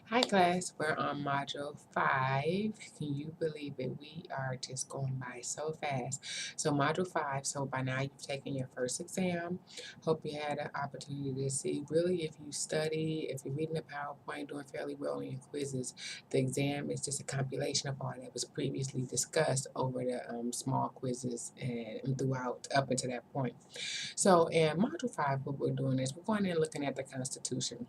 Hi class, we're on module 5. Can you believe it? We are just going by so fast. So module 5, so by now you've taken your first exam. Hope you had an opportunity to see. Really, if you study, if you're reading the PowerPoint, doing fairly well in your quizzes, the exam is just a compilation of all that was previously discussed over the small quizzes and throughout up until that point. So in module 5, what we're doing is we're going in looking at the Constitution.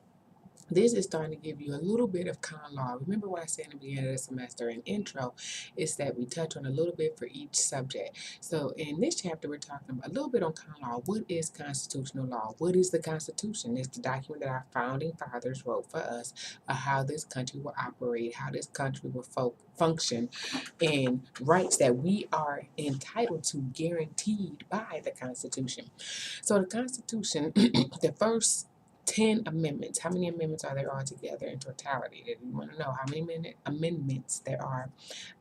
This is starting to give you a little bit of common law. Remember what I said in the beginning of the semester in intro is that we touch on a little bit for each subject. So in this chapter, we're talking about a little bit on common law. What is constitutional law? What is the Constitution? It's the document that our founding fathers wrote for us of how this country will operate, how this country will function, and rights that we are entitled to guaranteed by the Constitution. So the Constitution, the first 10 amendments. How many amendments are there altogether in totality? If you want to know how many amendments there are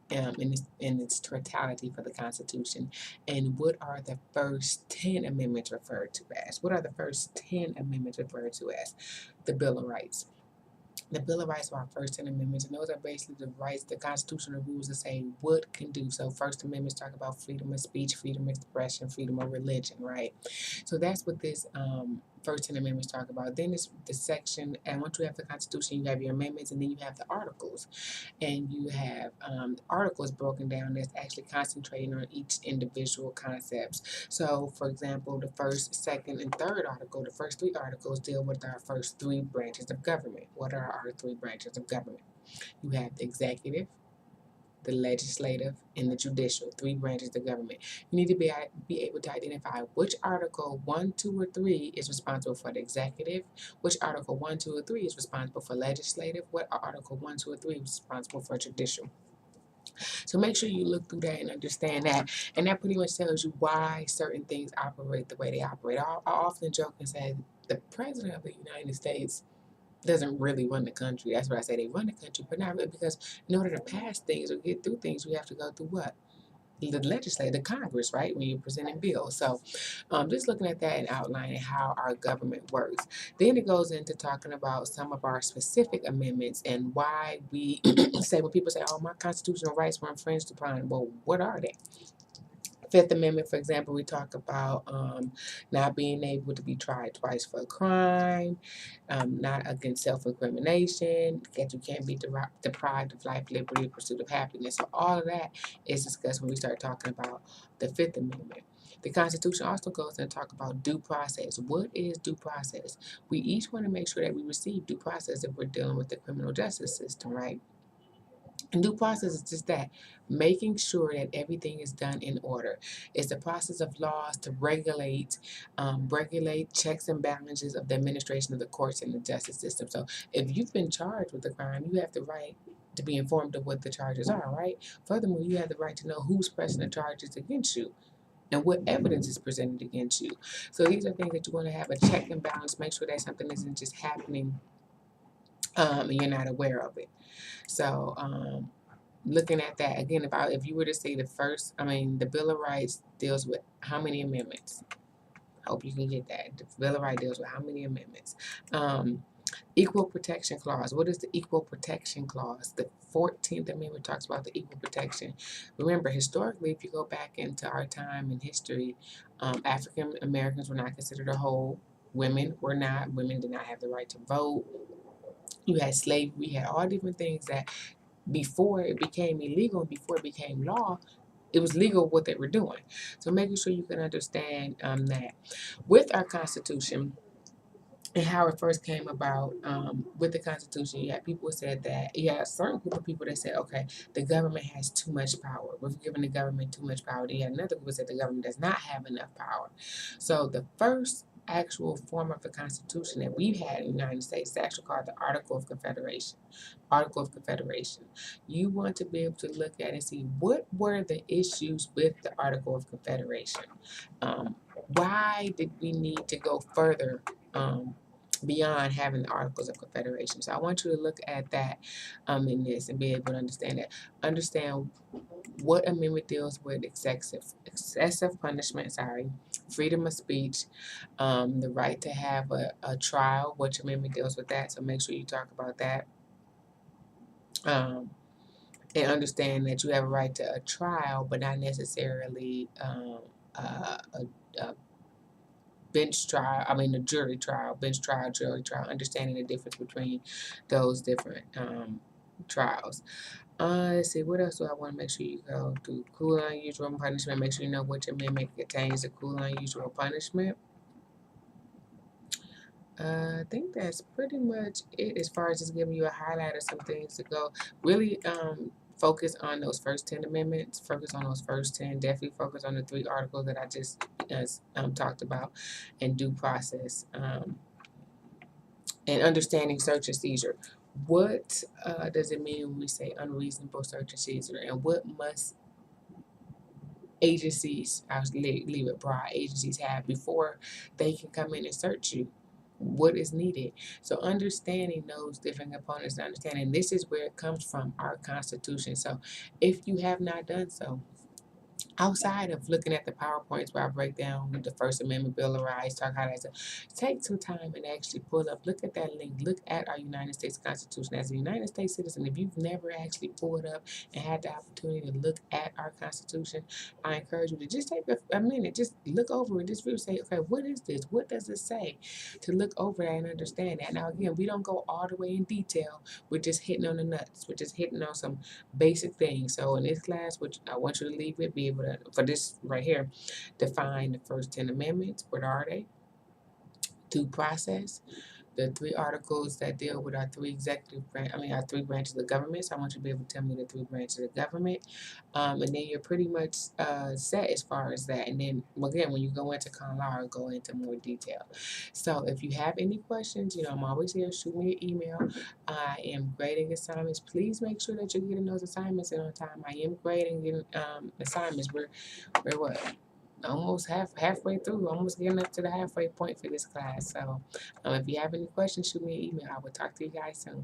in its totality for the Constitution, and what are the first 10 amendments referred to as? What are the first 10 amendments referred to as? The Bill of Rights. The Bill of Rights are our first 10 amendments, and those are basically the rights, the constitutional rules that say what can do. So, First Amendments talk about freedom of speech, freedom of expression, freedom of religion, right? So that's what this first 10 amendments talk about. Then it's the section, and once you have the Constitution, you have your amendments, and then you have the articles, and you have articles broken down that's actually concentrating on each individual concepts. So, for example, the first, second, and third article, the first three articles deal with our first three branches of government. What are our three branches of government? You have the executive, the legislative, and the judicial, three branches of government. You need to be able to identify which Article 1, 2, or 3 is responsible for the executive, which Article 1, 2, or 3 is responsible for legislative, what Article 1, 2, or 3 is responsible for judicial. So make sure you look through that and understand that. And that pretty much tells you why certain things operate the way they operate. I often joke and say the President of the United States doesn't really run the country. That's what I say. They run the country, but not really, because in order to pass things or get through things, we have to go through what? The legislature, the Congress, right? When you're presenting bills. So just looking at that and outlining how our government works. Then it goes into talking about some of our specific amendments and why we say, when people say, oh, my constitutional rights were infringed upon, well, what are they? Fifth Amendment, for example, we talk about not being able to be tried twice for a crime, not against self-incrimination, that you can't be deprived of life, liberty, pursuit of happiness. So all of that is discussed when we start talking about the Fifth Amendment. The Constitution also goes and talk about due process. What is due process? We each want to make sure that we receive due process if we're dealing with the criminal justice system, right? And due process is just that, making sure that everything is done in order. It's the process of laws to regulate checks and balances of the administration of the courts and the justice system. So if you've been charged with a crime, you have the right to be informed of what the charges are, right? Furthermore, you have the right to know who's pressing the charges against you and what evidence is presented against you. So these are things that you want to have a check and balance, make sure that something isn't just happening and you're not aware of it. So looking at that again, if you were to say the Bill of Rights deals with how many amendments? Hope you can get that. The Bill of Rights deals with how many amendments? Equal Protection Clause. What is the Equal Protection Clause? The 14th Amendment talks about the equal protection. Remember, historically, if you go back into our time in history, African Americans were not considered a whole. Women were not. Women did not have the right to vote. You had slavery. You had all different things that before it became illegal, before it became law, it was legal what they were doing. So making sure you can understand that. With our Constitution and how it first came about, with the Constitution, you had people who said that, you had a certain group of people that said, okay, the government has too much power. We're giving the government too much power. Then you had another group that said the government does not have enough power. So the first actual form of the Constitution that we've had in the United States is actually called the Article of Confederation. Article of Confederation. You want to be able to look at and see what were the issues with the Article of Confederation. Why did we need to go further beyond having the Articles of Confederation? So I want you to look at that in this and be able to understand that. Understand what amendment deals with excessive punishment, freedom of speech, the right to have a trial, which amendment deals with that. So make sure you talk about that. Um, and understand that you have a right to a trial, but not necessarily a bench trial. I mean, a jury trial, bench trial, jury trial. Understanding the difference between those different trials. Let's see, what else do I want to make sure you go through? Cruel and unusual punishment. Make sure you know which amendment contains the cruel and unusual punishment. I think that's pretty much it as far as just giving you a highlight of some things to go. Really focus on those first 10 amendments, focus on those first 10, definitely focus on the 3 articles that I just talked about, and due process, and understanding search and seizure. What does it mean when we say unreasonable search and seizure, and what must agencies, I'll leave it broad, agencies have before they can come in and search you? What is needed? So understanding those different components, understanding this is where it comes from, our Constitution. So if you have not done so, outside of looking at the PowerPoints where I break down the First Amendment, Bill of Rights, talk how that's, take some time and actually pull up, look at that link, look at our United States Constitution. As a United States citizen, if you've never actually pulled up and had the opportunity to look at our Constitution, I encourage you to just take a minute, just look over it, just really say, okay, what is this? What does it say? To look over that and understand that. Now, again, we don't go all the way in detail. We're just hitting on the nuts. We're just hitting on some basic things. So in this class, which I want you to leave with, be able to, for this right here, define the first 10 amendments. What are they? Due process, the 3 articles that deal with our 3 our 3 branches of government. So I want you to be able to tell me the 3 branches of government. And then you're pretty much set as far as that. And then, again, when you go into con law, I'll go into more detail. So if you have any questions, I'm always here. Shoot me an email. I am grading assignments. Please make sure that you're getting those assignments in on time. I am grading assignments. We're what? Almost halfway through, almost getting up to the halfway point for this class. So if you have any questions, shoot me an email. I will talk to you guys soon.